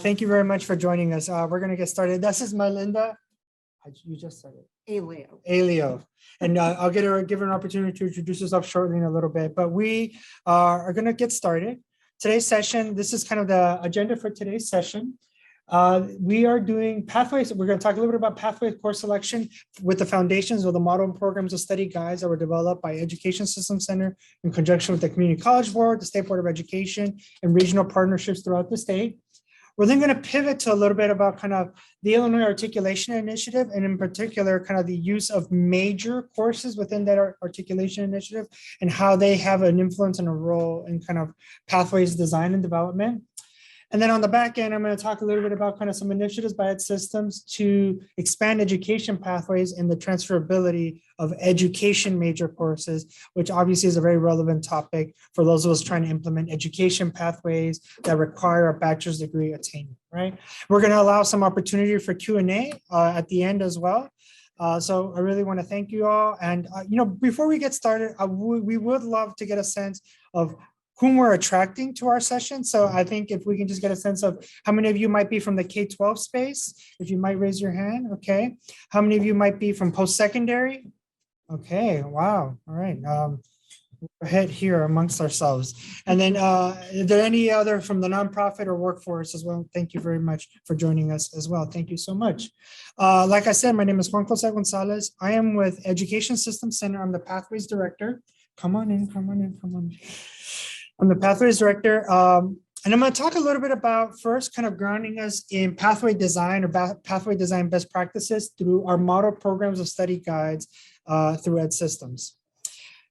Thank you very much for joining us. We're going to get started. This is Malinda. You just said it. Aiello. And I'll give her an opportunity to introduce herself shortly in a little bit. But we are going to get started. Today's session, this is kind of the agenda for today's session. We are doing pathways. We're going to talk a little bit about pathway course selection with the foundations of the model programs of study guides that were developed by Education System Center in conjunction with the Community College Board, the State Board of Education, and regional partnerships throughout the state. We're then going to pivot to a little bit about kind of the Illinois Articulation Initiative, and in particular, kind of the use of major courses within that articulation initiative and how they have an influence and a role in kind of pathways design and development. And then on the back end, I'm going to talk a little bit about kind of some initiatives by Ed Systems to expand education pathways and the transferability of education major courses, which obviously is a very relevant topic for those of us trying to implement education pathways that require a bachelor's degree attainment, right? We're going to allow some opportunity for Q&A at the end as well. So I really want to thank you all. And, before we get started, we would love to get a sense of whom we're attracting to our session. So I think if we can just get a sense of how many of you might be from the K-12 space, if you might raise your hand, okay. How many of you might be from post-secondary? Okay, wow, all right. We're ahead here amongst ourselves. And then are there any other from the nonprofit or workforce as well? Thank you very much for joining us as well. Thank you so much. Like I said, my name is Juan Gonzalez. I am with Education System Center. I'm the Pathways Director. Come on in. I'm the Pathways Director, and I'm going to talk a little bit about first kind of grounding us in pathway design or pathway design best practices through our model programs of study guides through Ed Systems.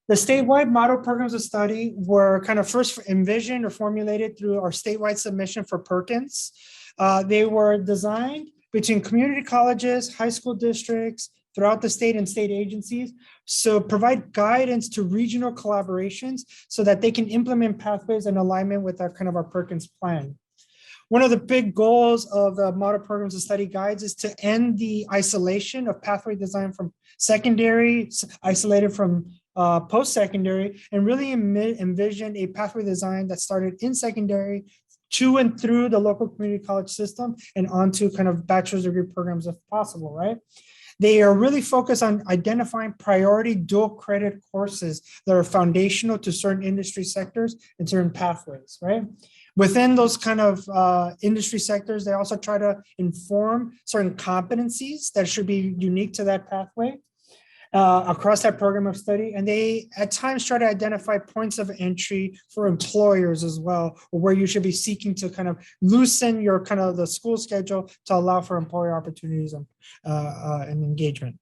The statewide model programs of study were kind of first envisioned or formulated through our statewide submission for Perkins. They were designed between community colleges, high school districts, throughout the state and state agencies, so provide guidance to regional collaborations so that they can implement pathways in alignment with our kind of our Perkins plan. One of the big goals of the model programs of study guides is to end the isolation of pathway design from secondary, isolated from post-secondary, and really envision a pathway design that started in secondary to and through the local community college system and onto kind of bachelor's degree programs if possible, right? They are really focused on identifying priority dual credit courses that are foundational to certain industry sectors and certain pathways, right? Within those kind of industry sectors, they also try to inform certain competencies that should be unique to that pathway across that program of study. And they at times try to identify points of entry for employers as well, or where you should be seeking to kind of loosen your kind of the school schedule to allow for employer opportunities and engagement.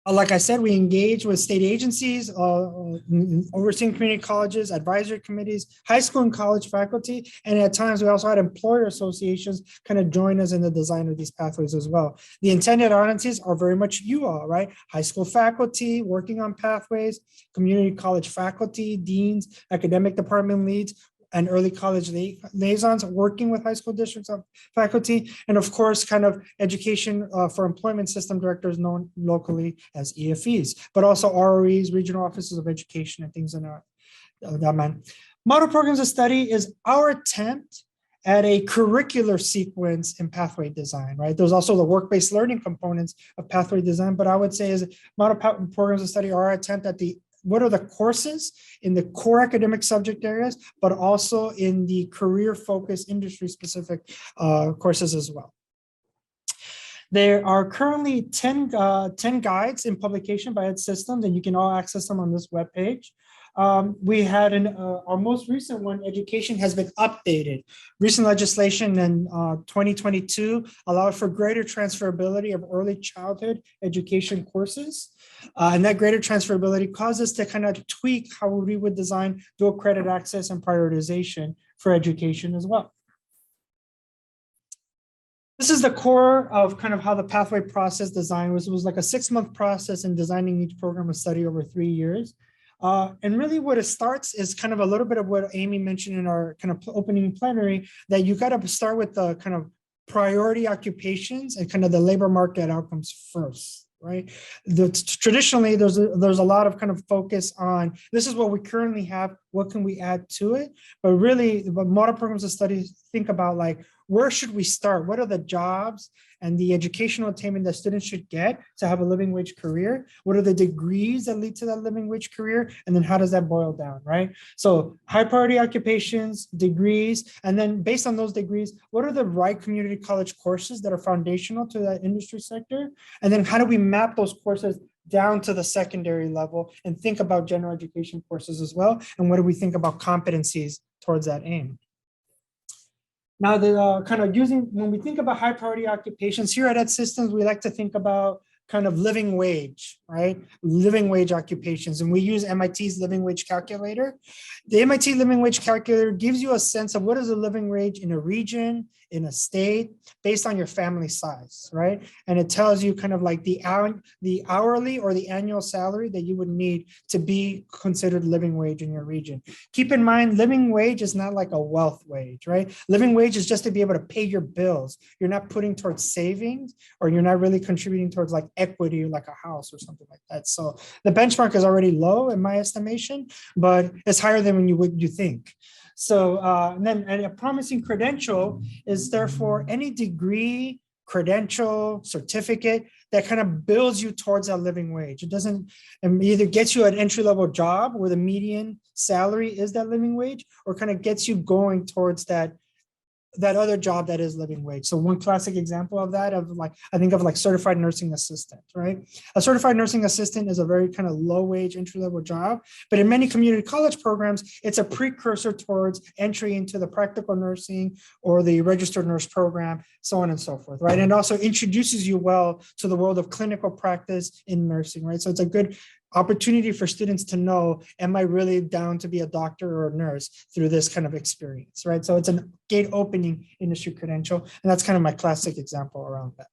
Like I said, we engage with state agencies, overseeing community colleges, advisory committees, high school and college faculty, and at times we also had employer associations kind of join us in the design of these pathways as well. The intended audiences are very much you all, right? High school faculty working on pathways, community college faculty, deans, academic department leads, and early college liaisons working with high school districts of faculty, and of course, kind of education for employment system directors known locally as EFEs, but also ROEs, regional offices of education, and things in that man. Model programs of study is our attempt at a curricular sequence in pathway design, right? There's also the work-based learning components of pathway design, but I would say is model programs of study are our attempt at what are the courses in the core academic subject areas, but also in the career-focused, industry-specific courses as well. There are currently 10 guides in publication by Ed Systems, and you can all access them on this webpage. We had our most recent one, education, has been updated. Recent legislation in 2022 allowed for greater transferability of early childhood education courses. And that greater transferability caused us to kind of tweak how we would design dual credit access and prioritization for education as well. This is the core of kind of how the pathway process design was. It was like a 6-month process in designing each program of study over 3 years. And really what it starts is kind of a little bit of what Amy mentioned in our kind of opening plenary, that you got to start with the kind of priority occupations and kind of the labor market outcomes first. Right. Traditionally, there's a lot of kind of focus on this is what we currently have. what can we add to it? But really, the model programs of study think about like, where should we start? What are the jobs and the educational attainment that students should get to have a living wage career? What are the degrees that lead to that living wage career? And then how does that boil down, right? So high priority occupations, degrees, and then based on those degrees, what are the right community college courses that are foundational to that industry sector? And then how do we map those courses down to the secondary level and think about general education courses as well? And what do we think about competencies towards that aim? Now, the kind of using, when we think about high priority occupations here at Ed Systems, we like to think about kind of living wage, right? Living wage occupations. And we use MIT's living wage calculator. The MIT living wage calculator gives you a sense of what is a living wage in a region, in a state, based on your family size, right? And it tells you kind of like the hourly or the annual salary that you would need to be considered living wage in your region. Keep in mind, living wage is not like a wealth wage, right? Living wage is just to be able to pay your bills. You're not putting towards savings, or you're not really contributing towards like equity, like a house or something like that. So the benchmark is already low in my estimation, but it's higher than when you think. So and a promising credential is therefore any degree, credential, certificate that kind of builds you towards that living wage. It doesn't either gets you an entry-level job where the median salary is that living wage, or kind of gets you going towards that other job that is living wage. So one classic example of that, I think of like certified nursing assistant, right? A certified nursing assistant is a very kind of low wage entry level job, but in many community college programs, it's a precursor towards entry into the practical nursing or the registered nurse program, so on and so forth, right? And also introduces you well to the world of clinical practice in nursing, right? So it's a good opportunity for students to know, am I really down to be a doctor or a nurse through this kind of experience, right? So it's a gate opening industry credential. And that's kind of my classic example around that.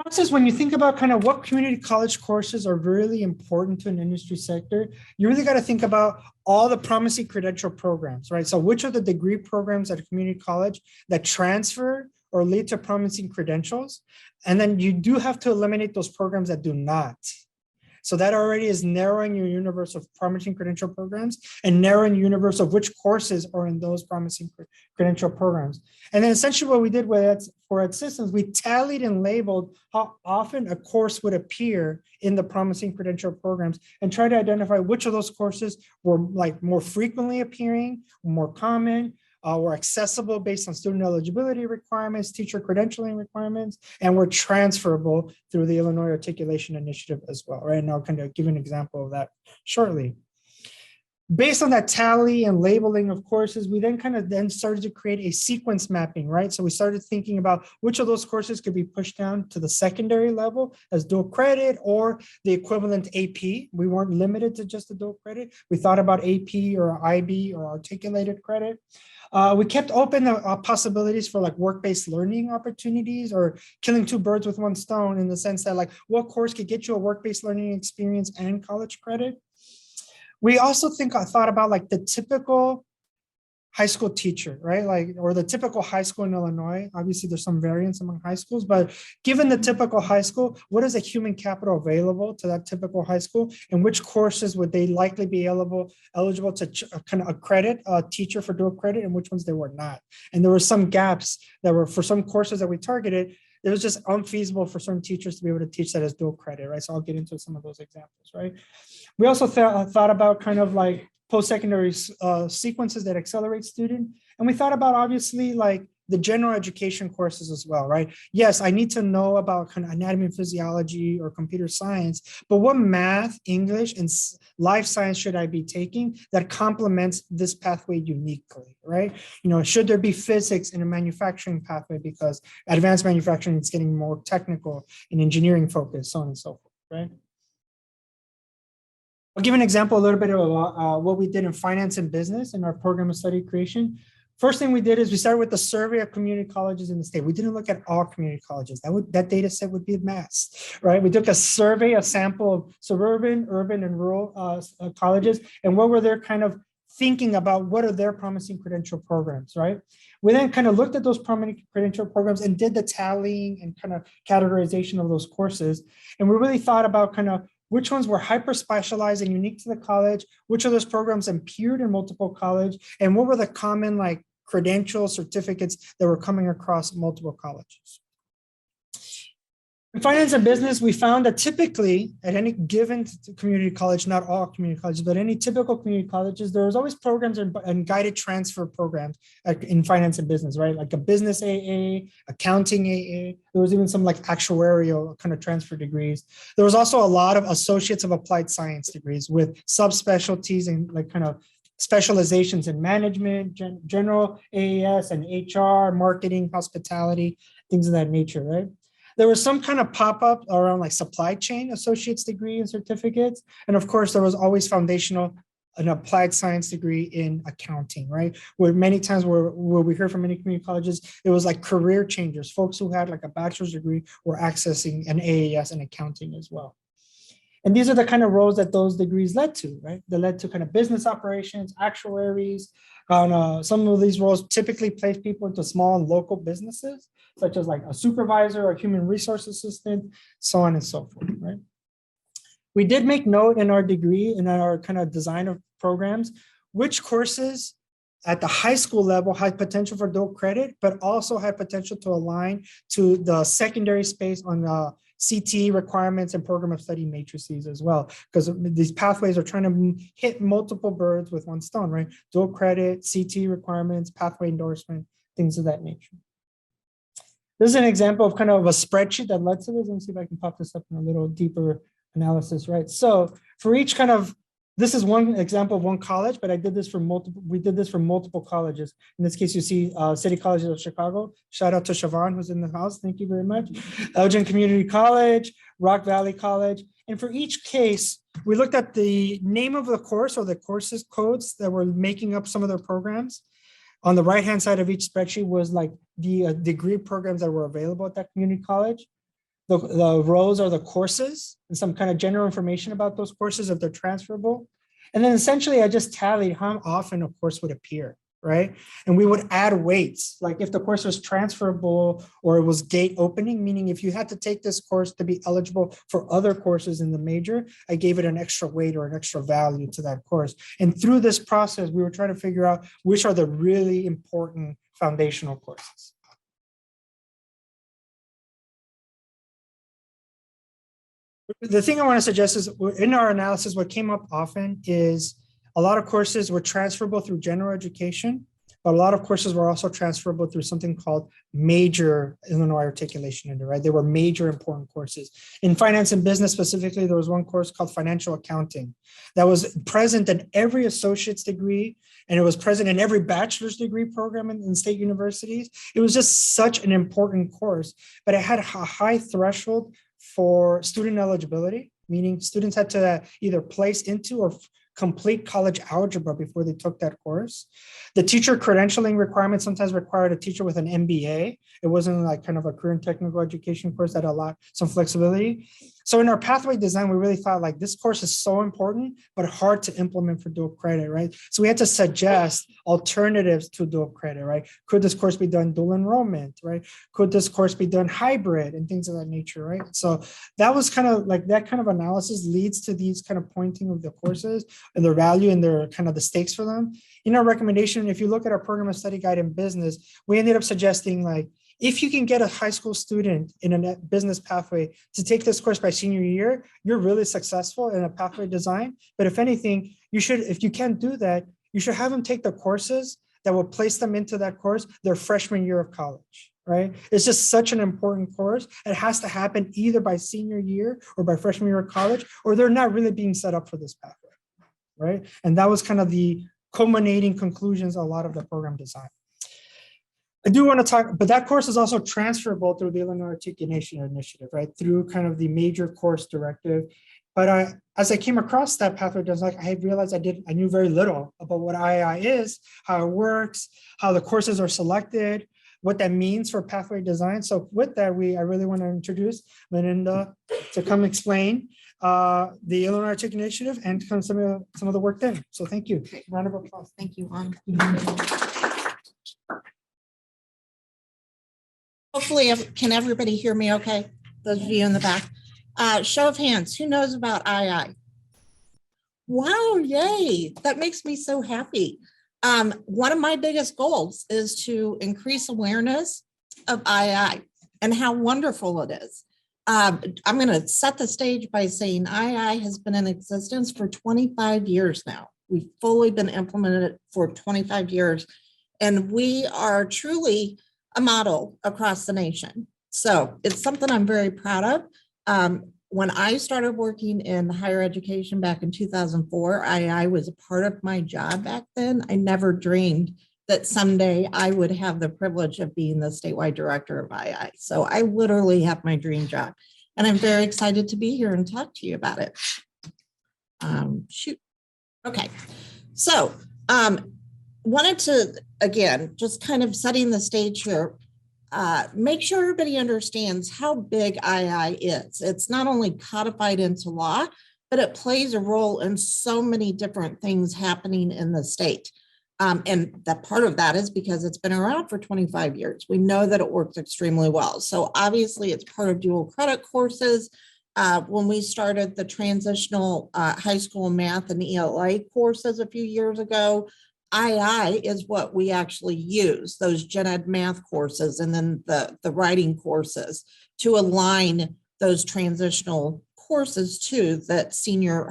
Process, when you think about kind of what community college courses are really important to an industry sector, you really got to think about all the promising credential programs, right? So which are the degree programs at a community college that transfer or lead to promising credentials? And then you do have to eliminate those programs that do not. So that already is narrowing your universe of promising credential programs and narrowing the universe of which courses are in those promising credential programs. And then essentially what we did for Ed Systems, we tallied and labeled how often a course would appear in the promising credential programs and try to identify which of those courses were like more frequently appearing, more common, were accessible based on student eligibility requirements, teacher credentialing requirements, and were transferable through the Illinois Articulation Initiative as well, right? And I'll kind of give an example of that shortly. Based on that tally and labeling of courses, we then started to create a sequence mapping, right? So we started thinking about which of those courses could be pushed down to the secondary level as dual credit or the equivalent AP. We weren't limited to just the dual credit. We thought about AP or IB or articulated credit. We kept open the possibilities for like work-based learning opportunities, or killing two birds with one stone, in the sense that like what course could get you a work-based learning experience and college credit. We also thought about like the typical high school teacher, right? Like, or the typical high school in Illinois. Obviously there's some variance among high schools, but given the typical high school, what is the human capital available to that typical high school, and which courses would they likely be eligible to kind of accredit a teacher for dual credit, and which ones they were not. And there were some gaps that were, for some courses that we targeted, it was just unfeasible for certain teachers to be able to teach that as dual credit, right? So I'll get into some of those examples, right? We also thought about kind of like post-secondary sequences that accelerate student. And we thought about obviously like the general education courses as well, right? Yes, I need to know about kind of anatomy and physiology or computer science, but what math, English, and life science should I be taking that complements this pathway uniquely, right? You know, should there be physics in a manufacturing pathway because advanced manufacturing is getting more technical and engineering focused, so on and so forth, right? I'll give an example a little bit of what we did in finance and business in our program of study creation. First thing we did is we started with the survey of community colleges in the state. We didn't look at all community colleges. That data set would be a mess, right? We took a survey, a sample of suburban, urban, and rural colleges, and what were their kind of thinking about what are their promising credential programs, right? We then kind of looked at those promising credential programs and did the tallying and kind of categorization of those courses. And we really thought about kind of which ones were hyper specialized and unique to the college, which of those programs appeared in multiple college, and what were the common like credentials, certificates that were coming across multiple colleges. In finance and business, we found that typically at any given community college, not all community colleges, but any typical community colleges, there was always programs and guided transfer programs in finance and business, right? Like a business AA, accounting AA. There was even some like actuarial kind of transfer degrees. There was also a lot of associates of applied science degrees with subspecialties and like kind of specializations in management, general AAS and HR, marketing, hospitality, things of that nature, right? There was some kind of pop-up around like supply chain associate's degree and certificates. And of course, there was always foundational an applied science degree in accounting, right? Where many times where we hear from many community colleges, it was like career changers. Folks who had like a bachelor's degree were accessing an AAS in accounting as well. And these are the kind of roles that those degrees led to, right? They led to kind of business operations, actuaries. Some of these roles typically place people into small and local businesses, such as like a supervisor or human resource assistant, so on and so forth, right? We did make note in our degree and our kind of design of programs, which courses at the high school level had potential for dual credit, but also had potential to align to the secondary space on the CTE requirements and program of study matrices as well, because these pathways are trying to hit multiple birds with one stone, right? Dual credit, CTE requirements, pathway endorsement, things of that nature. This is an example of kind of a spreadsheet that led to this. Let me see if I can pop this up in a little deeper analysis, right? So for each kind of, this is one example of one college, but I did this for multiple, we did this for multiple colleges. In this case, you see City Colleges of Chicago. Shout out to Siobhan, who's in the house. Thank you very much. Elgin Community College, Rock Valley College. And for each case, we looked at the name of the course or the courses codes that were making up some of their programs. On the right-hand side of each spreadsheet was like the degree programs that were available at that community college. The rows are the courses and some kind of general information about those courses if they're transferable. And then essentially I just tallied how often a course would appear, right? And we would add weights, like if the course was transferable or it was gate opening, meaning if you had to take this course to be eligible for other courses in the major, I gave it an extra weight or an extra value to that course. And through this process, we were trying to figure out which are the really important foundational courses. The thing I want to suggest is in our analysis, what came up often is a lot of courses were transferable through general education, but a lot of courses were also transferable through something called major Illinois Articulation Initiative, right? They were major important courses. In finance and business specifically, there was one course called financial accounting that was present in every associate's degree, and it was present in every bachelor's degree program in state universities. It was just such an important course, but it had a high threshold for student eligibility, meaning students had to either place into or complete college algebra before they took that course. The teacher credentialing requirements sometimes required a teacher with an MBA. It wasn't like kind of a career and technical education course that allowed some flexibility. So in our pathway design, we really thought like this course is so important, but hard to implement for dual credit, right? So we had to suggest alternatives to dual credit, right? Could this course be done dual enrollment, right? Could this course be done hybrid and things of that nature, right? So that was kind of like that kind of analysis leads to these kind of pointing of the courses and their value and their kind of the stakes for them. In our recommendation, if you look at our program of study guide in business, we ended up suggesting like, if you can get a high school student in a business pathway to take this course by senior year, you're really successful in a pathway design. But if anything, you should, if you can't do that, you should have them take the courses that will place them into that course their freshman year of college, right? It's just such an important course. It has to happen either by senior year or by freshman year of college, or they're not really being set up for this pathway, right? And that was kind of the culminating conclusions of a lot of the program design. I do want to talk, but that course is also transferable through the Illinois Articulation Initiative, right? Through kind of the major course directive. But as I came across that pathway, I realized I knew very little about what IAI is, how it works, how the courses are selected, what that means for pathway design. So with that, I really want to introduce Malinda to come explain the Illinois Articulation Initiative and kind of some of the work there. So thank you. Round of applause. Thank you, Juan. Hopefully, can everybody hear me okay? Those of you in the back. Show of hands, who knows about IAI? Wow, yay, that makes me so happy. One of my biggest goals is to increase awareness of IAI and how wonderful it is. I'm going to set the stage by saying IAI has been in existence for 25 years now. We've fully been implemented for 25 years, and we are truly a model across the nation. So it's something I'm very proud of. When I started working in higher education back in 2004, IAI was a part of my job back then. I never dreamed that someday I would have the privilege of being the statewide director of IAI. So I literally have my dream job, and I'm very excited to be here and talk to you about it. Okay, so wanted to, again, just kind of setting the stage here, make sure everybody understands how big IAI is. It's not only codified into law, but it plays a role in so many different things happening in the state. And that part of that is because it's been around for 25 years. We know that it works extremely well. So obviously it's part of dual credit courses. When we started the transitional high school math and ELA courses a few years ago, IAI is what we actually use, those gen ed math courses and then the writing courses to align those transitional courses to that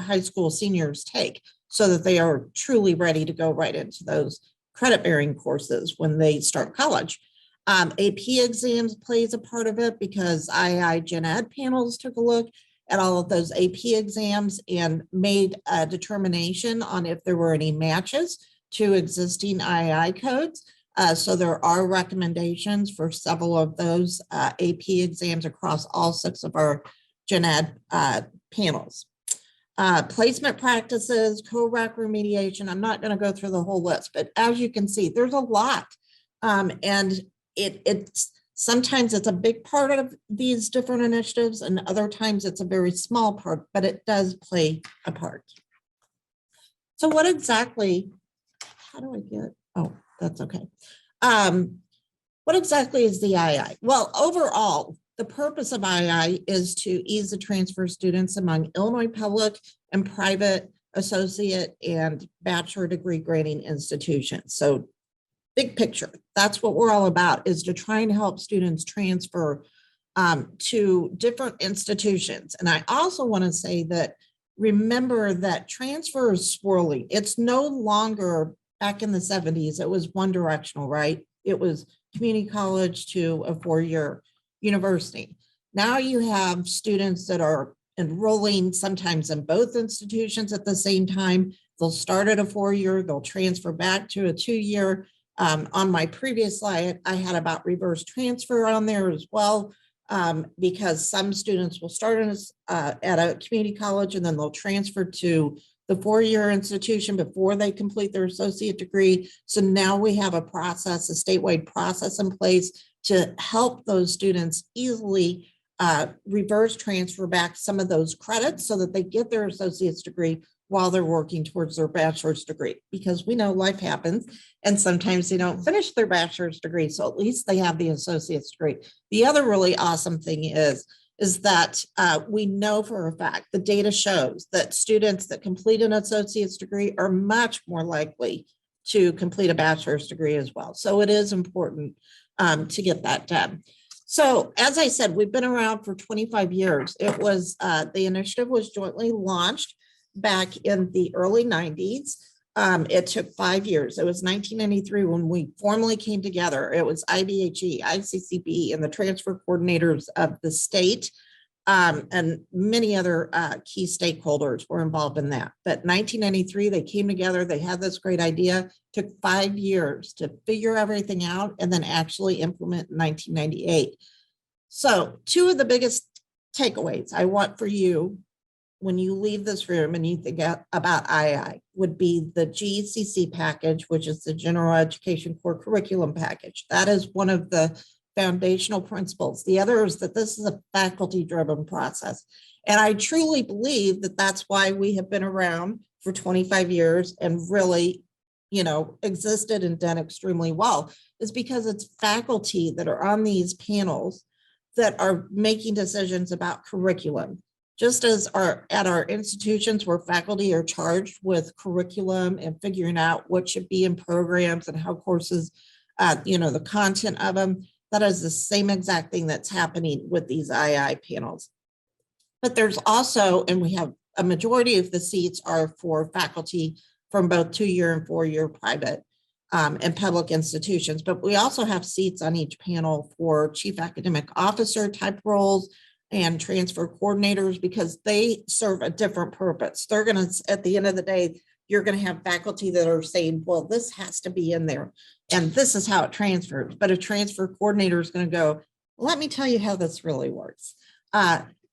high school seniors take so that they are truly ready to go right into those credit bearing courses when they start college. AP exams plays a part of it because IAI gen ed panels took a look at all of those AP exams and made a determination on if there were any matches to existing IAI codes. So there are recommendations for several of those AP exams across all 6 of our gen ed panels. Placement practices, co-rec remediation. I'm not going to go through the whole list, but as you can see, there's a lot. And it's sometimes it's a big part of these different initiatives, and other times it's a very small part, but it does play a part. So what exactly, how do I get, oh, that's okay. What exactly is the IAI? Well, overall, the purpose of IAI is to ease the transfer students among Illinois public and private associate and bachelor degree granting institutions. So big picture, that's what we're all about, is to try and help students transfer to different institutions. And I also want to say that remember that transfer is swirling. It's no longer back in the 70s, it was one directional, right? It was community college to a 4-year university. Now you have students that are enrolling sometimes in both institutions at the same time. They'll start at a 4-year, they'll transfer back to a 2-year. On my previous slide, I had about reverse transfer on there as well, because some students will start at a community college and then they'll transfer to the 4-year institution before they complete their associate degree. So now we have a process, a statewide process in place to help those students easily reverse transfer back some of those credits so that they get their associate's degree while they're working towards their bachelor's degree, because we know life happens and sometimes they don't finish their bachelor's degree. So at least they have the associate's degree. The other really awesome thing is that we know for a fact, the data shows that students that complete an associate's degree are much more likely to complete a bachelor's degree as well. So it is important to get that done. So as I said, we've been around for 25 years. It was, the initiative was jointly launched back in the early 90s. It took 5 years. It was 1993 when we formally came together. It was IBHE, ICCB, and the transfer coordinators of the state, and many other key stakeholders were involved in that. But 1993, they came together. They had this great idea. Took 5 years to figure everything out and then actually implement in 1998. So 2 of the biggest takeaways I want for you when you leave this room and you think about IAI would be the GCC package, which is the General Education Core Curriculum package. That is one of the foundational principles. The other is that this is a faculty-driven process. And I truly believe that that's why we have been around for 25 years and really, existed and done extremely well, is because it's faculty that are on these panels that are making decisions about curriculum. just as at our institutions where faculty are charged with curriculum and figuring out what should be in programs and how courses, the content of them, that is the same exact thing that's happening with these II panels. But there's also, and we have a majority of the seats are for faculty from both 2-year and 4-year private and public institutions. But we also have seats on each panel for chief academic officer type roles and transfer coordinators, because they serve a different purpose. They're going to, at the end of the day, you're going to have faculty that are saying, well, this has to be in there and this is how it transfers. But a transfer coordinator is going to go, let me tell you how this really works.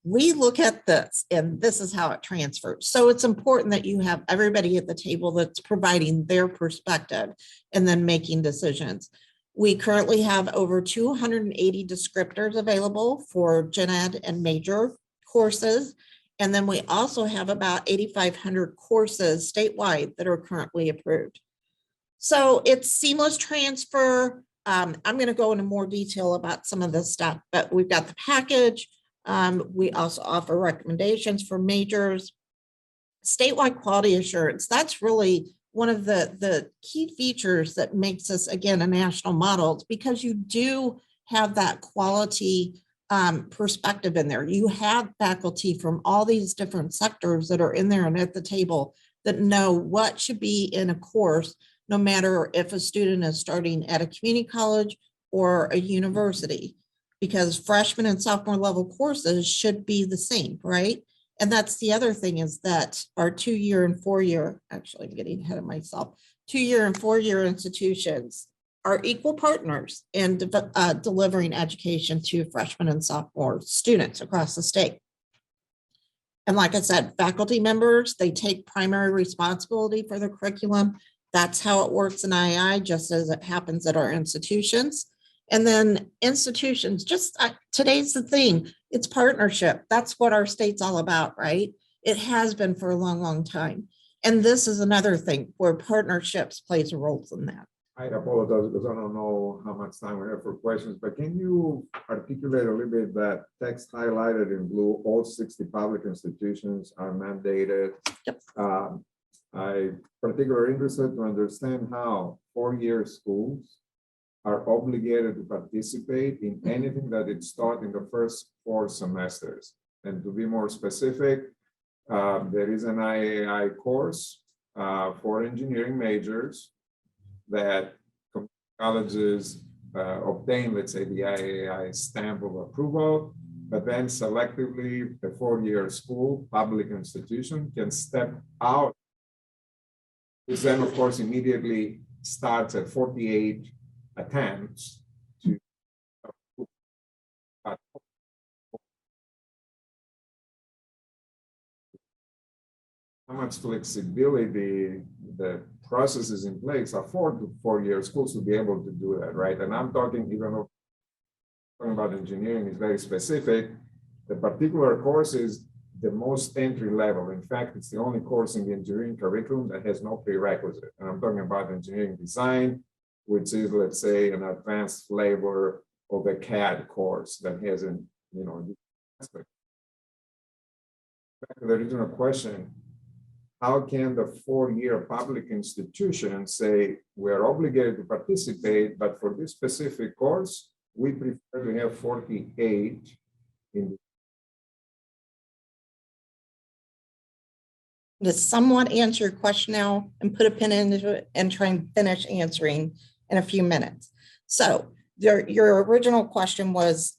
We look at this and this is how it transfers. So it's important that you have everybody at the table that's providing their perspective and then making decisions. We currently have over 280 descriptors available for gen ed and major courses. And then we also have about 8,500 courses statewide that are currently approved. So it's seamless transfer. I'm going to go into more detail about some of this stuff, but we've got the package. We also offer recommendations for majors. Statewide quality assurance, that's really one of the key features that makes us, again, a national model, because you do have that quality perspective in there. You have faculty from all these different sectors that are in there and at the table that know what should be in a course, no matter if a student is starting at a community college or a university, because freshman and sophomore level courses should be the same, right? And that's the other thing, is that our 2-year and 4-year, actually I'm getting ahead of myself, 2-year and 4-year institutions are equal partners in delivering education to freshmen and sophomore students across the state. And like I said, faculty members, they take primary responsibility for the curriculum. That's how it works in IAI, just as it happens at our institutions. And then institutions, just today's the theme, it's partnership. That's what our state's all about, right? It has been for a long, long time. And this is another thing where partnerships plays a role in that. I apologize because I don't know how much time we have for questions, but can you articulate a little bit that text highlighted in blue, all 60 public institutions are mandated? Yep. I'm particularly interested to understand how 4-year schools are obligated to participate in anything that it's taught in the first 4 semesters. And to be more specific, there is an IAI course for engineering majors that colleges obtain, let's say, the IAI stamp of approval, but then selectively a 4-year school, public institution, can step out, which then, of course, immediately starts at 48 attempts to how much flexibility the processes in place afford to 4-year schools to be able to do that, right? And I'm talking, even though talking about engineering is very specific, the particular course is the most entry level. In fact, it's the only course in the engineering curriculum that has no prerequisite. And I'm talking about engineering design, which is, let's say, an advanced flavor of a CAD course that has an, aspect. Back to the original question, how can the 4-year public institution say we're obligated to participate, but for this specific course, we prefer to have 48 in to somewhat answer your question now and put a pin into it and try and finish answering in a few minutes. So your original question was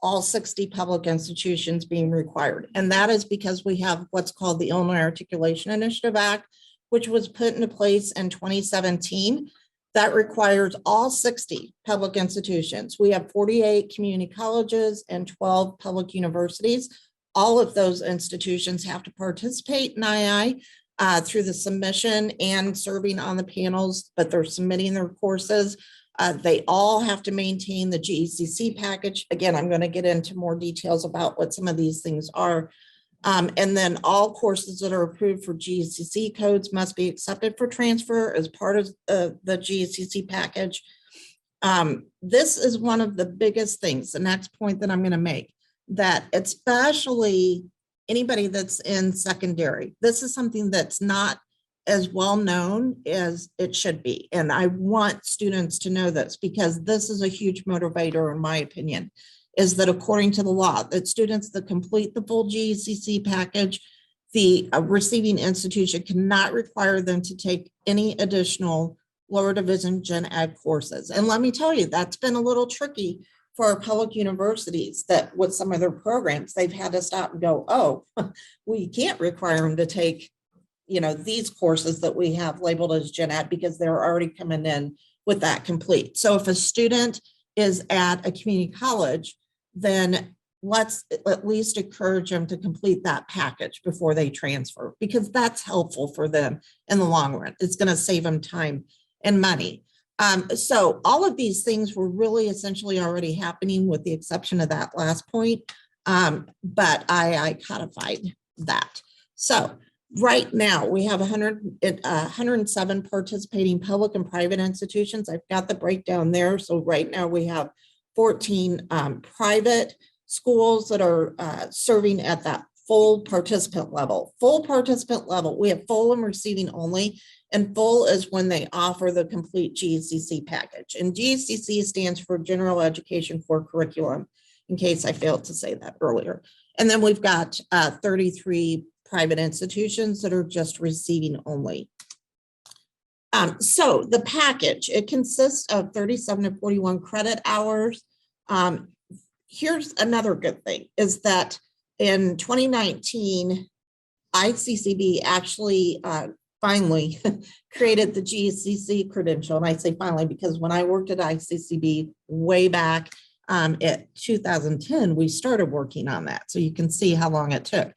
all 60 public institutions being required. And that is because we have what's called the Illinois Articulation Initiative Act, which was put into place in 2017. That requires all 60 public institutions. We have 48 community colleges and 12 public universities. All of those institutions have to participate in II through the submission and serving on the panels, but they're submitting their courses. They all have to maintain the GECC package. Again, I'm going to get into more details about what some of these things are. And then all courses that are approved for GECC codes must be accepted for transfer as part of the GECC package. This is one of the biggest things, the next point that I'm going to make, that especially anybody that's in secondary. This is something that's not as well known as it should be. And I want students to know this because this is a huge motivator, in my opinion, is that according to the law, that students that complete the full GECC package, the receiving institution cannot require them to take any additional lower division gen ed courses. And let me tell you, that's been a little tricky for our public universities, that with some of their programs, they've had to stop and go, oh, we can't require them to take, these courses that we have labeled as gen ed because they're already coming in with that complete. So if a student is at a community college, then let's at least encourage them to complete that package before they transfer, because that's helpful for them in the long run. It's going to save them time and money. So all of these things were really essentially already happening with the exception of that last point. But I codified that. So right now we have 107 participating public and private institutions. I've got the breakdown there. So right now we have 14 private schools that are serving at that full participant level. Full participant level, we have full and receiving only, and full is when they offer the complete GECC package. And GECC stands for General Education Core Curriculum, in case I failed to say that earlier. And then we've got 33 private institutions that are just receiving only. So the package, it consists of 37 to 41 credit hours. Here's another good thing, is that in 2019, ICCB actually finally created the GECC credential. And I say finally, because when I worked at ICCB way back at 2010, we started working on that. So you can see how long it took.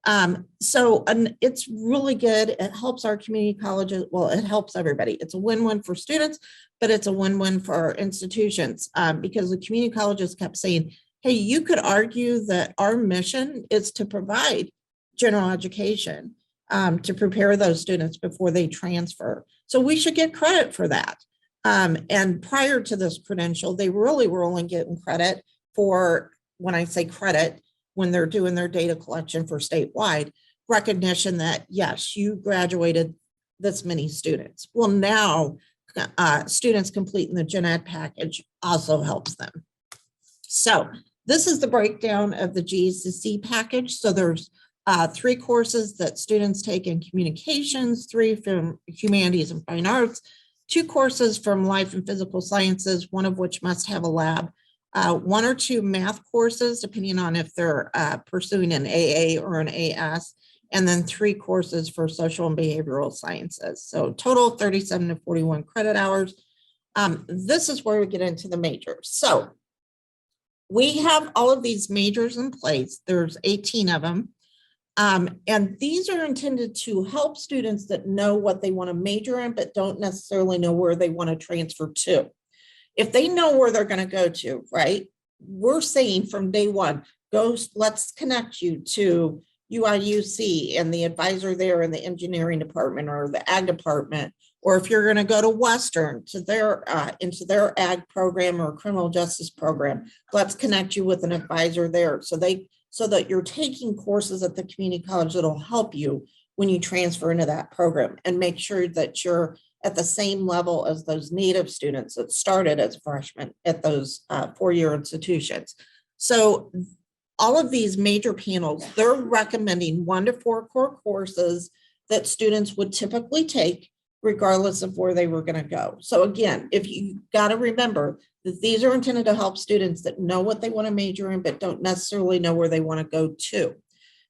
It's really good. It helps our community colleges. Well, it helps everybody. It's a win-win for students, but it's a win-win for our institutions because the community colleges kept saying, hey, you could argue that our mission is to provide general education to prepare those students before they transfer. So we should get credit for that. And prior to this credential, they really were only getting credit for, when I say credit, when they're doing their data collection for statewide, recognition that, yes, you graduated this many students. Well, now students completing the gen ed package also helps them. So this is the breakdown of the GECC package. So there's 3 courses that students take in communications, 3 from humanities and fine arts, 2 courses from life and physical sciences, one of which must have a lab, 1 or 2 math courses, depending on if they're pursuing an AA or an AS, and then 3 courses for social and behavioral sciences. So total 37 to 41 credit hours. This is where we get into the majors. So we have all of these majors in place. There's 18 of them. And these are intended to help students that know what they want to major in, but don't necessarily know where they want to transfer to. If they know where they're going to go to, right? We're saying from day one, let's connect you to UIUC and the advisor there in the engineering department or the ag department. Or if you're going to go to Western to into their ag program or criminal justice program, let's connect you with an advisor there. So that you're taking courses at the community college that'll help you when you transfer into that program, and make sure that you're at the same level as those native students that started as freshmen at those 4-year institutions. So all of these major panels, they're recommending 1 to 4 core courses that students would typically take regardless of where they were going to go. So again, if you got to remember that these are intended to help students that know what they want to major in, but don't necessarily know where they want to go to.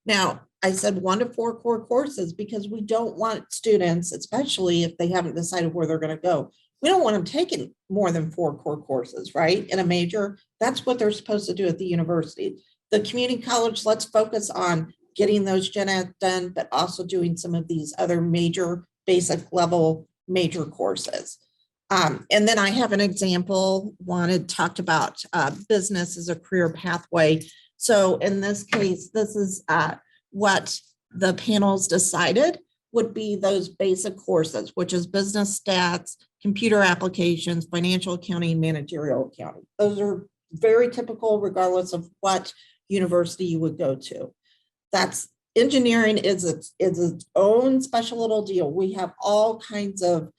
Now, I said 1 to 4 core courses because we don't want students, especially if they haven't decided where they're going to go, we don't want them taking more than 4 core courses, right? In a major, that's what they're supposed to do at the university. The community college, let's focus on getting those gen ed done, but also doing some of these other major basic level major courses. And then I have an example. Juan had talked about business as a career pathway. So in this case, this is what the panels decided would be those basic courses, which is business stats, computer applications, financial accounting, managerial accounting. Those are very typical regardless of what university you would go to. That's engineering is its own special little deal. We have all kinds of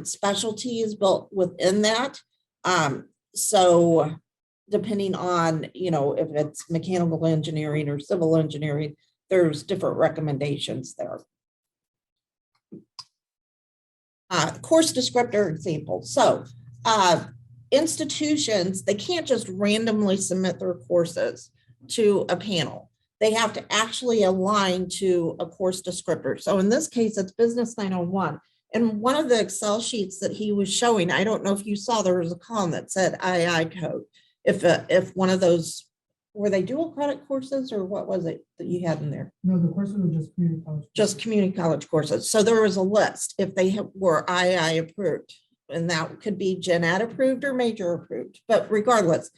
specialties built within that. So depending on, if it's mechanical engineering or civil engineering, there's different recommendations there. Course descriptor example. So institutions, they can't just randomly submit their courses to a panel. They have to actually align to a course descriptor. So in this case, it's Business 901. And one of the Excel sheets that he was showing, I don't know if you saw, there was a column that said IAI code. If one of those, were they dual credit courses or what was it that you had in there? No, the courses were just community college. Just community college courses. So there was a list if they were IAI approved, and that could be gen ed approved or major approved. But regardless,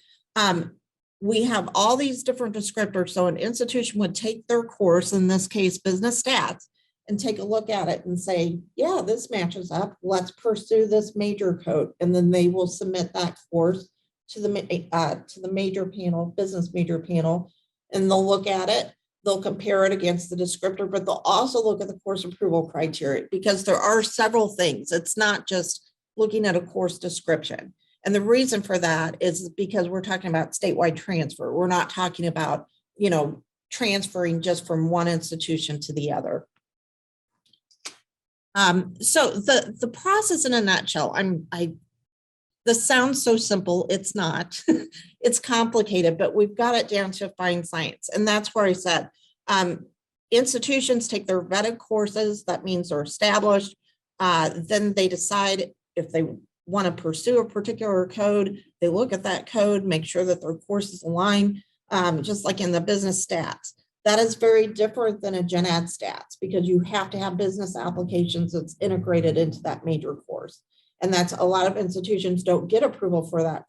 we have all these different descriptors. So an institution would take their course, in this case, business stats, and take a look at it and say, yeah, this matches up. Let's pursue this major code. And then they will submit that course to the major panel, business major panel, and they'll look at it. They'll compare it against the descriptor, but they'll also look at the course approval criteria, because there are several things. It's not just looking at a course description. And the reason for that is because we're talking about statewide transfer. We're not talking about, transferring just from one institution to the other. So the process in a nutshell, this sounds so simple. It's not. It's complicated, but we've got it down to a fine science. And that's where I said, institutions take their vetted courses. That means they're established. Then they decide if they want to pursue a particular code. They look at that code, make sure that their courses align, just like in the business stats. That is very different than a gen ed stats, because you have to have business applications that's integrated into that major course. And that's a lot of institutions don't get approval for that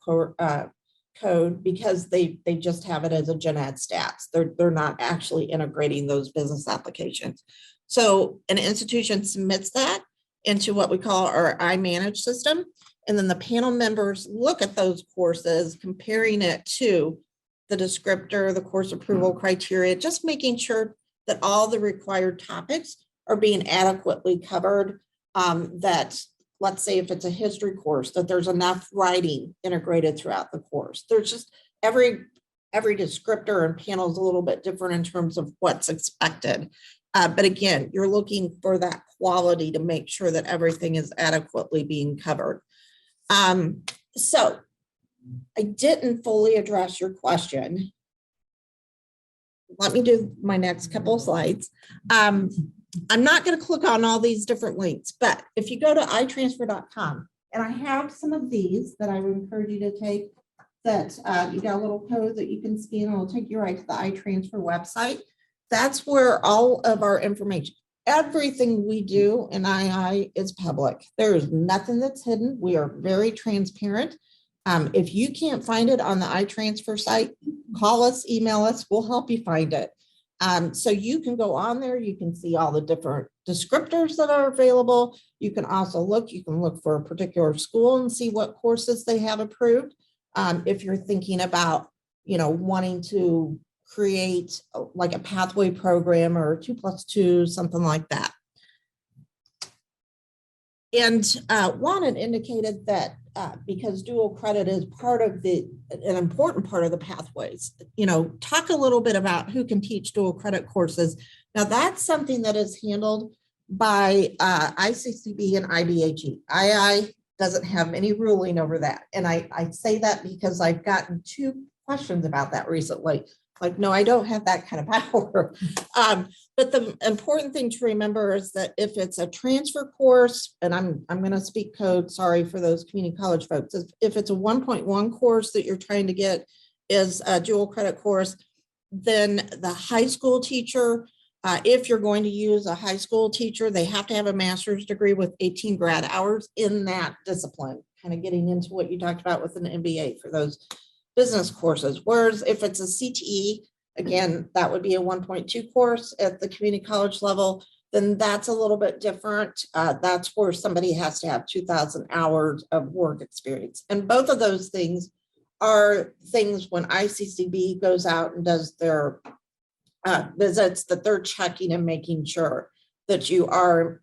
code because they just have it as a gen ed stats. They're not actually integrating those business applications. So an institution submits that into what we call our iManage system. And then the panel members look at those courses, comparing it to the descriptor, the course approval criteria, just making sure that all the required topics are being adequately covered. That, let's say if it's a history course, that there's enough writing integrated throughout the course. There's just every descriptor and panel is a little bit different in terms of what's expected. But again, you're looking for that quality to make sure that everything is adequately being covered. So I didn't fully address your question. Let me do my next couple of slides. I'm not going to click on all these different links, but if you go to itransfer.com, and I have some of these that I would encourage you to take, that you got a little code that you can scan and it'll take you right to the iTransfer website. That's where all of our information, everything we do in II is public. There is nothing that's hidden. We are very transparent. If you can't find it on the iTransfer site, call us, email us, we'll help you find it. So you can go on there, you can see all the different descriptors that are available. You can also look for a particular school and see what courses they have approved. If you're thinking about, wanting to create like a pathway program or 2+2, something like that. And Juan had indicated that because dual credit is an important part of the pathways, talk a little bit about who can teach dual credit courses. Now that's something that is handled by ICCB and IBAG. II doesn't have any ruling over that. And I say that because I've gotten 2 questions about that recently. Like, no, I don't have that kind of power. But the important thing to remember is that if it's a transfer course, and I'm going to speak code, sorry for those community college folks, if it's a 1.1 course that you're trying to get is a dual credit course, then the high school teacher, if you're going to use a high school teacher, they have to have a master's degree with 18 grad hours in that discipline, kind of getting into what you talked about with an MBA for those business courses. Whereas if it's a CTE, again, that would be a 1.2 course at the community college level, then that's a little bit different. That's where somebody has to have 2,000 hours of work experience. And both of those things are things when ICCB goes out and does their visits, that they're checking and making sure that you are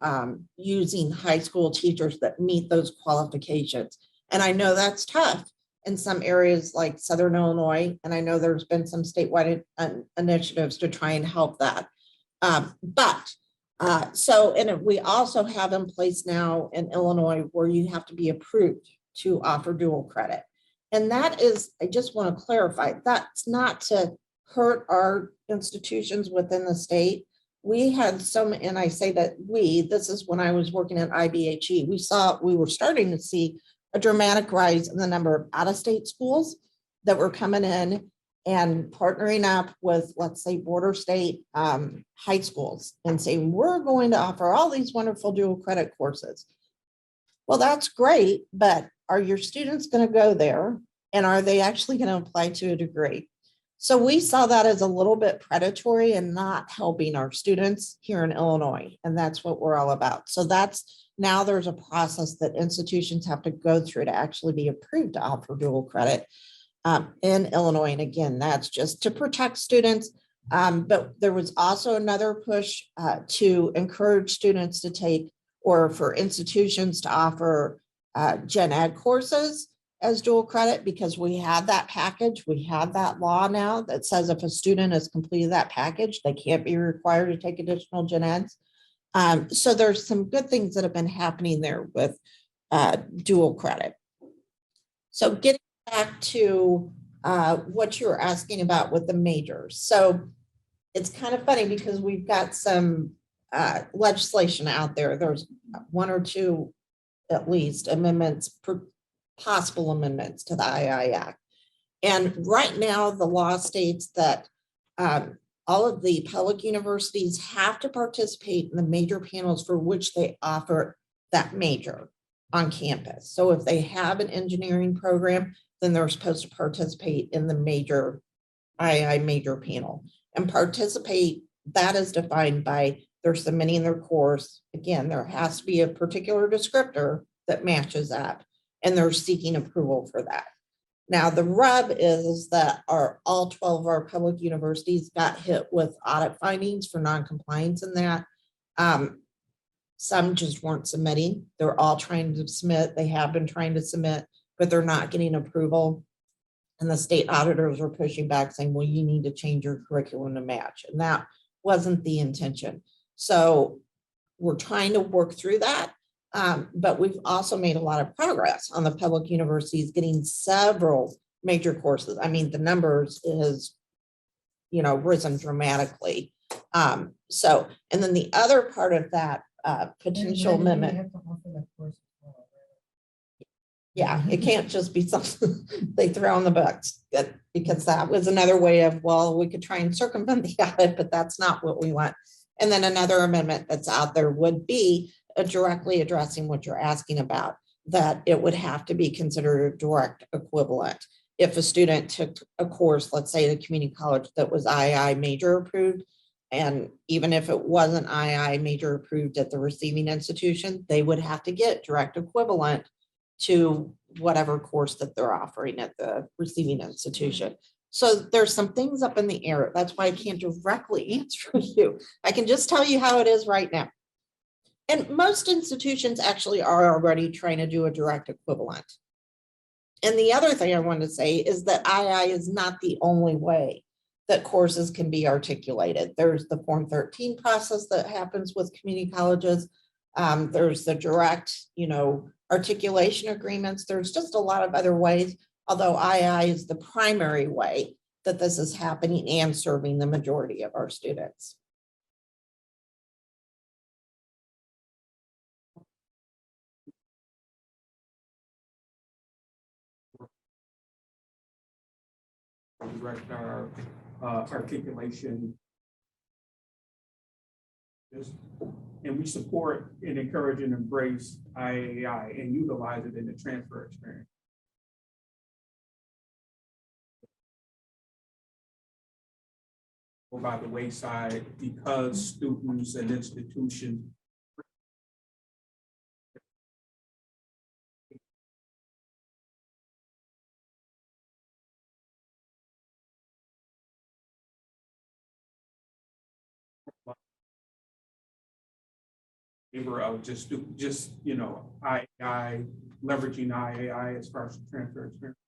using high school teachers that meet those qualifications. And I know that's tough in some areas like Southern Illinois, and I know there's been some statewide initiatives to try and help that. And we also have in place now in Illinois where you have to be approved to offer dual credit. And that is, I just want to clarify, that's not to hurt our institutions within the state. We had some, and I say that this is when I was working at IBHE, we were starting to see a dramatic rise in the number of out-of-state schools that were coming in and partnering up with, let's say, border state high schools and saying, we're going to offer all these wonderful dual credit courses. Well, that's great, but are your students going to go there? And are they actually going to apply to a degree? So we saw that as a little bit predatory and not helping our students here in Illinois. And that's what we're all about. So now there's a process that institutions have to go through to actually be approved to offer dual credit in Illinois. And again, that's just to protect students. But there was also another push to encourage students to take, or for institutions to offer gen ed courses as dual credit, because we have that package. We have that law now that says if a student has completed that package, they can't be required to take additional gen eds. So there's some good things that have been happening there with dual credit. So getting back to what you were asking about with the majors. So it's kind of funny because we've got some legislation out there. There's one or two, at least, possible amendments to the IAI Act. And right now, the law states that all of the public universities have to participate in the major panels for which they offer that major on campus. So if they have an engineering program, then they're supposed to participate in the major IAI major panel. And participate, that is defined by they're submitting their course. Again, there has to be a particular descriptor that matches that, and they're seeking approval for that. Now, the rub is that all 12 of our public universities got hit with audit findings for non-compliance in that. Some just weren't submitting. They're all trying to submit. They have been trying to submit, but they're not getting approval. And the state auditors are pushing back saying, well, you need to change your curriculum to match. And that wasn't the intention. So we're trying to work through that. But we've also made a lot of progress on the public universities getting several major courses. I mean, the numbers is, risen dramatically. And then the other part of that potential amendment. Yeah, it can't just be something they throw in the books, because that was another way of, well, we could try and circumvent the audit, but that's not what we want. And then another amendment that's out there would be directly addressing what you're asking about, that it would have to be considered a direct equivalent. If a student took a course, let's say the community college that was IAI major approved, and even if it wasn't IAI major approved at the receiving institution, they would have to get direct equivalent to whatever course that they're offering at the receiving institution. So there's some things up in the air. That's why I can't directly answer you. I can just tell you how it is right now. And most institutions actually are already trying to do a direct equivalent. And the other thing I want to say is that IAI is not the only way that courses can be articulated. There's the Form 13 process that happens with community colleges. There's the direct, articulation agreements. There's just a lot of other ways, although IAI is the primary way that this is happening and serving the majority of our students. Direct our articulation. And we support and encourage and embrace IAI and utilize it in the transfer experience. Go by the wayside because students and institutions favor of just, IAI, leveraging IAI as far as transfer experience?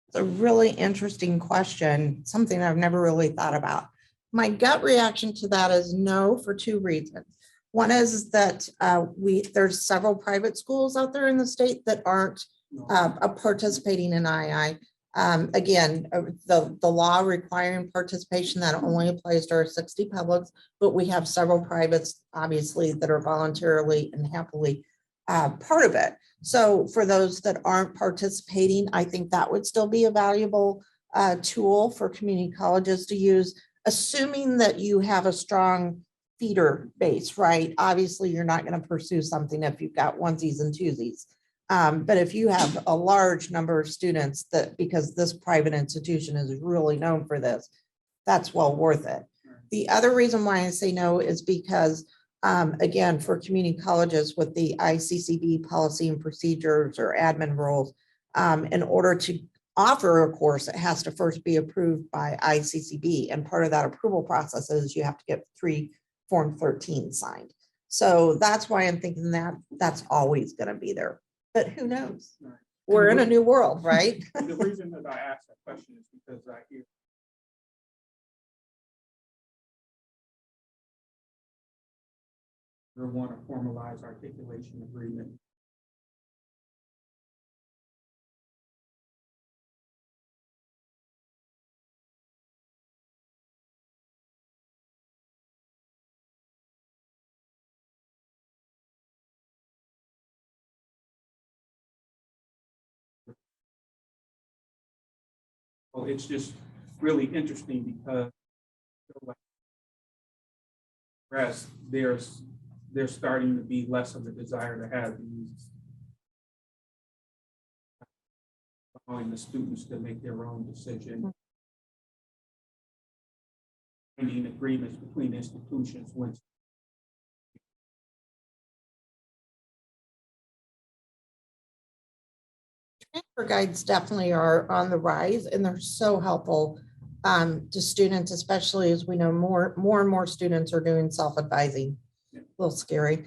It's a really interesting question, something I've never really thought about. My gut reaction to that is no, for two reasons. One is that there's several private schools out there in the state that aren't participating in IAI. Again, the law requiring participation, that only applies to our 60 publics, but we have several privates, obviously, that are voluntarily and happily part of it. So for those that aren't participating, I think that would still be a valuable tool for community colleges to use, assuming that you have a strong feeder base, right? Obviously, you're not going to pursue something if you've got onesies and twosies. But if you have a large number of students that, because this private institution is really known for this, that's well worth it. The other reason why I say no is because, again, for community colleges with the ICCB policy and procedures or admin rules, in order to offer a course, it has to first be approved by ICCB. And part of that approval process is you have to get 3 Form 13 signed. So that's why I'm thinking that that's always going to be there. But who knows? Right. We're in a new world, right? The reason that I asked that question is because I hear we want to formalize articulation agreement. Well, it's just really interesting because there's starting to be less of a desire to have these, allowing the students to make their own decision, finding agreements between institutions when Transfer guides definitely are on the rise, and they're so helpful to students, especially as we know more and more students are doing self-advising. A little scary.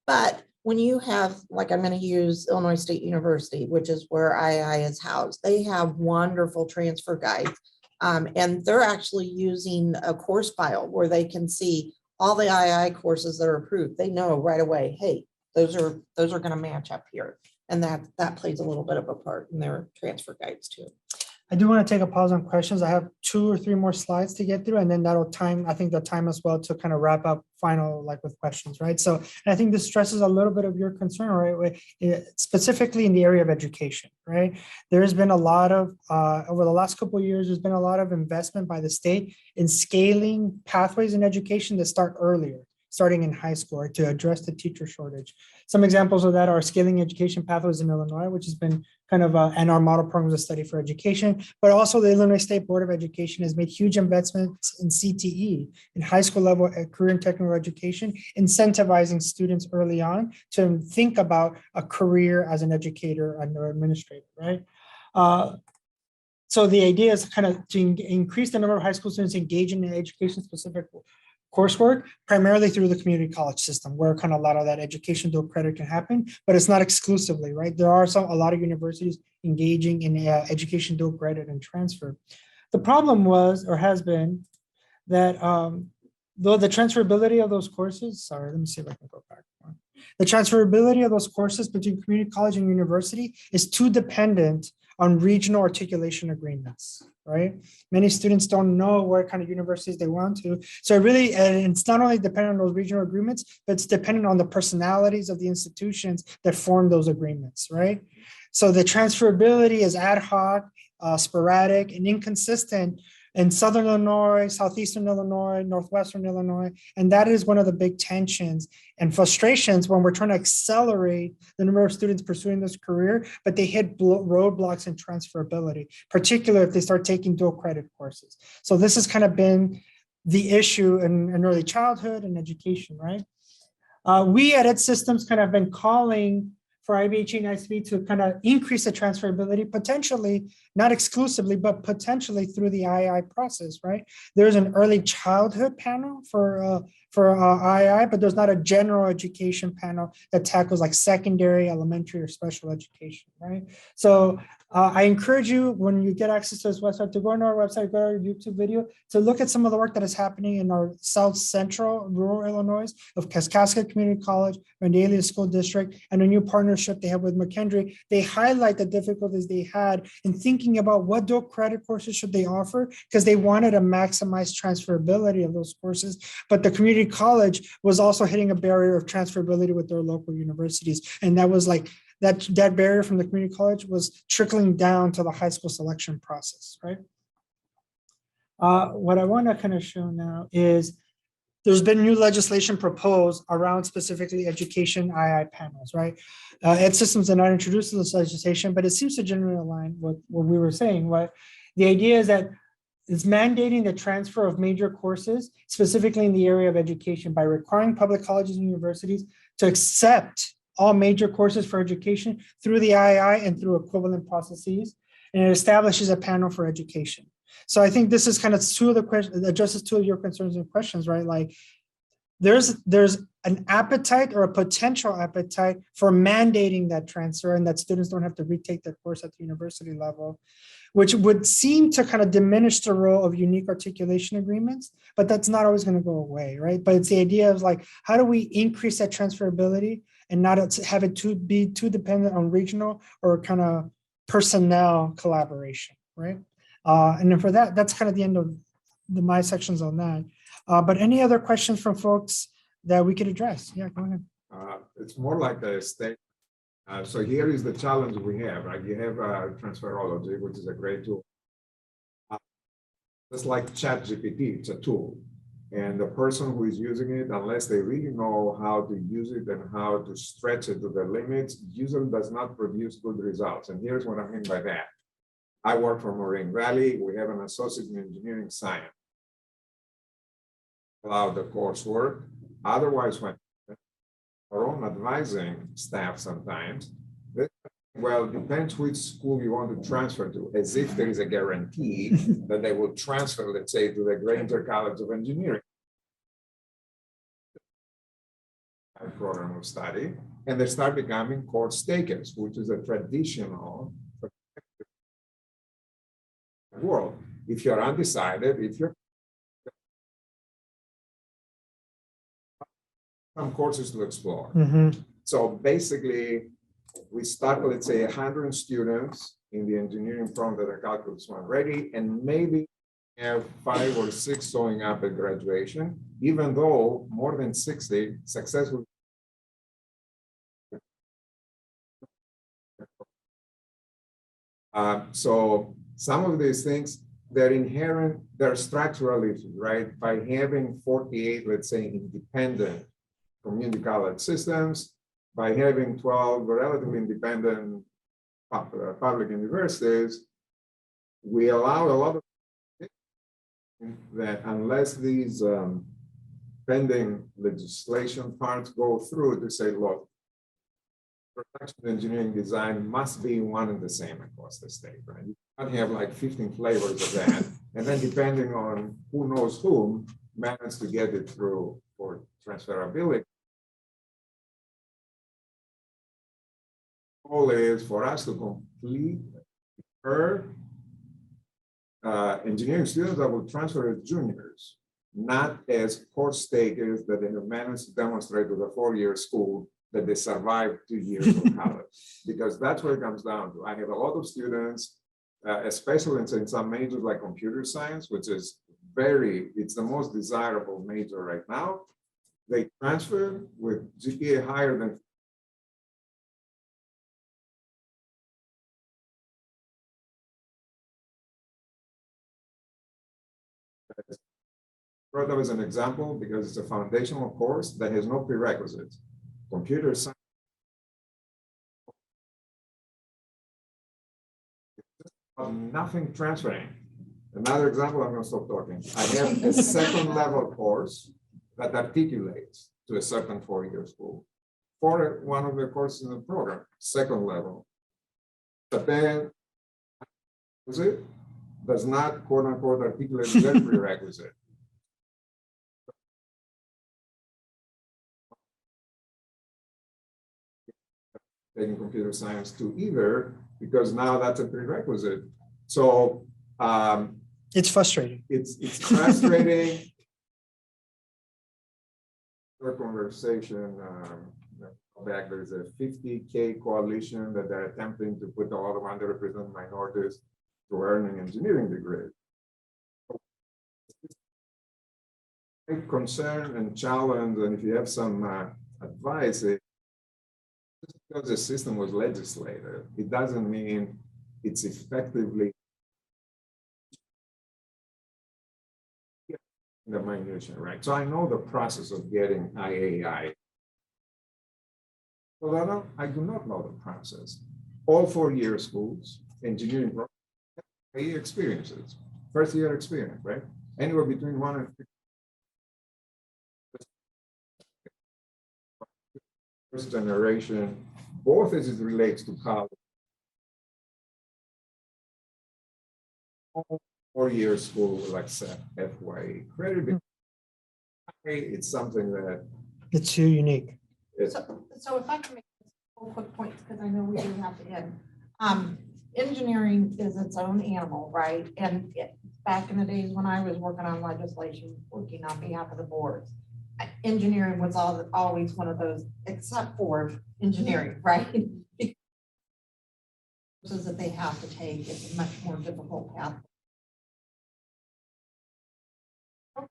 But when you have, like, I'm going to use Illinois State University, which is where IAI is housed, they have wonderful transfer guides. And they're actually using a course file where they can see all the IAI courses that are approved. They know right away, hey, those are going to match up here. And that plays a little bit of a part in their transfer guides too. I do want to take a pause on questions. I have 2 or 3 more slides to get through, and then that'll time, I think, the time as well to kind of wrap up final, like, with questions, right? So, and I think this stresses a little bit of your concern, right? Specifically in the area of education, right? There has been a lot of, over the last couple of years, there's been a lot of investment by the state in scaling pathways in education that start earlier, starting in high school, right, to address the teacher shortage. Some examples of that are scaling education pathways in Illinois, which has been kind of and our model programs of study for education, but also the Illinois State Board of Education has made huge investments in CTE, in high school level career and technical education, incentivizing students early on to think about a career as an educator and or administrator, right? So the idea is kind of to increase the number of high school students engaging in education specific coursework, primarily through the community college system, where kind of a lot of that education dual credit can happen, but it's not exclusively, right? There are a lot of universities engaging in education dual credit and transfer. The problem was, or has been, that though the transferability of those courses, sorry, let me see if I can go back. The transferability of those courses between community college and university is too dependent on regional articulation agreements, right? Many students don't know what kind of universities they want to. So really, and it's not only dependent on those regional agreements, but it's dependent on the personalities of the institutions that form those agreements, right? So the transferability is ad hoc, sporadic, and inconsistent in Southern Illinois, Southeastern Illinois, Northwestern Illinois. And that is one of the big tensions and frustrations when we're trying to accelerate the number of students pursuing this career, but they hit roadblocks in transferability, particularly if they start taking dual credit courses. So this has kind of been the issue in early childhood and education, right? We at Ed Systems kind of been calling for IBH and ISB to kind of increase the transferability, potentially, not exclusively, but potentially through the IAI process, right? There's an early childhood panel for IAI, but there's not a general education panel that tackles like secondary, elementary, or special education, right? So I encourage you, when you get access to this website, to go on our website, go to our YouTube video, to look at some of the work that is happening in our South Central rural Illinois of Kaskaskia Community College and the Aiello School District, and a new partnership they have with McKendree. They highlight the difficulties they had in thinking about what dual credit courses should they offer, because they wanted to maximize transferability of those courses. But the community college was also hitting a barrier of transferability with their local universities. And that was like, that barrier from the community college was trickling down to the high school selection process, right? What I want to kind of show now is there's been new legislation proposed around specifically education II panels, right? Ed Systems are not introduced to this legislation, but it seems to generally align with what we were saying. What the idea is that it's mandating the transfer of major courses, specifically in the area of education, by requiring public colleges and universities to accept all major courses for education through the IAI and through equivalent processes, and it establishes a panel for education. So I think this is kind of two of the questions, addresses two of your concerns and questions, right? Like there's an appetite or a potential appetite for mandating that transfer and that students don't have to retake their course at the university level, which would seem to kind of diminish the role of unique articulation agreements, but that's not always going to go away, right? But it's the idea of like, how do we increase that transferability and not have it be too dependent on regional or kind of personnel collaboration, right? And then for that, that's kind of the end of my sections on that. But any other questions from folks that we could address? Yeah, go ahead. It's more like a state. So here is the challenge we have, right? You have transferology, which is a great tool. It's like ChatGPT, it's a tool. And the person who is using it, unless they really know how to use it and how to stretch it to the limits, usually does not produce good results. And here's what I mean by that. I work for Moraine Valley. We have an associate in engineering science. Allow the coursework. Otherwise, when our own advising staff sometimes, well, depends which school you want to transfer to, as if there is a guarantee that they will transfer, let's say, to the Granger College of Engineering program of study, and they start becoming course takers, which is a traditional world. If you're undecided, if you're some courses to explore. So basically, we start, let's say, 100 students in the engineering program that are calculus one ready, and maybe have 5 or 6 showing up at graduation, even though more than 60 successful. So some of these things, they're inherent, they're structural issues, right? By having 48, let's say, independent community college systems, by having 12 relatively independent public universities, we allow a lot of that unless these pending legislation parts go through to say, look, production engineering design must be one and the same across the state, right? You can't have like 15 flavors of that, and then depending on who knows whom, manage to get it through for transferability. The goal is for us to complete her engineering students that will transfer as juniors, not as course takers that they have managed to demonstrate with a 4-year school that they survived 2 years of college, because that's what it comes down to. I have a lot of students, especially in some majors like computer science, which is it's the most desirable major right now. They transfer with GPA higher than brought up as an example because it's a foundational course that has no prerequisites. Computer science. Nothing transferring. Another example, I'm going to stop talking. I have a second level course that articulates to a certain 4-year school. for one of the courses in the program, second level. But then, does not quote unquote articulate that prerequisite. Taking computer science to either, because now that's a prerequisite. So It's frustrating. it's frustrating. Our conversation back, there's a 50K coalition that they're attempting to put a lot of underrepresented minorities to earn an engineering degree. Big concern and challenge, and if you have some advice, just because the system was legislated, it doesn't mean it's effectively the minutia, right? So I know the process of getting IAI. Well, I do not know the process. All 4-year schools, engineering programs, experiences, first year experience, right? Anywhere between 1 and 3. First generation, both as it relates to college. 4-year school will accept FYE credit. It's something that It's too unique. So if I can make a quick point, because I know we do have to end. Engineering is its own animal, right? And back in the days when I was working on legislation, working on behalf of the boards, engineering was always one of those, except for engineering, right? Because that they have to take, it's a much more difficult path.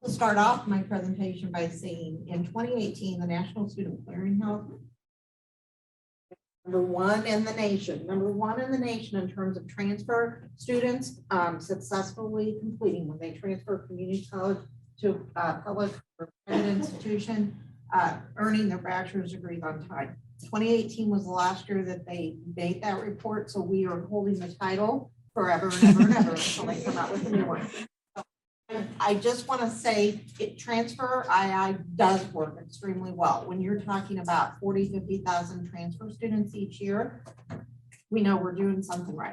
To start off my presentation by saying in 2018, the National Student Clearinghouse, number one in the nation in terms of transfer students successfully completing when they transfer community college to public or private institution, earning their bachelor's degrees on time. 2018 was the last year that they made that report, so we are holding the title forever and ever and ever until they come out with a new one. I just want to say transfer II does work extremely well. When you're talking about 40,000, 50,000 transfer students each year, we know we're doing something right.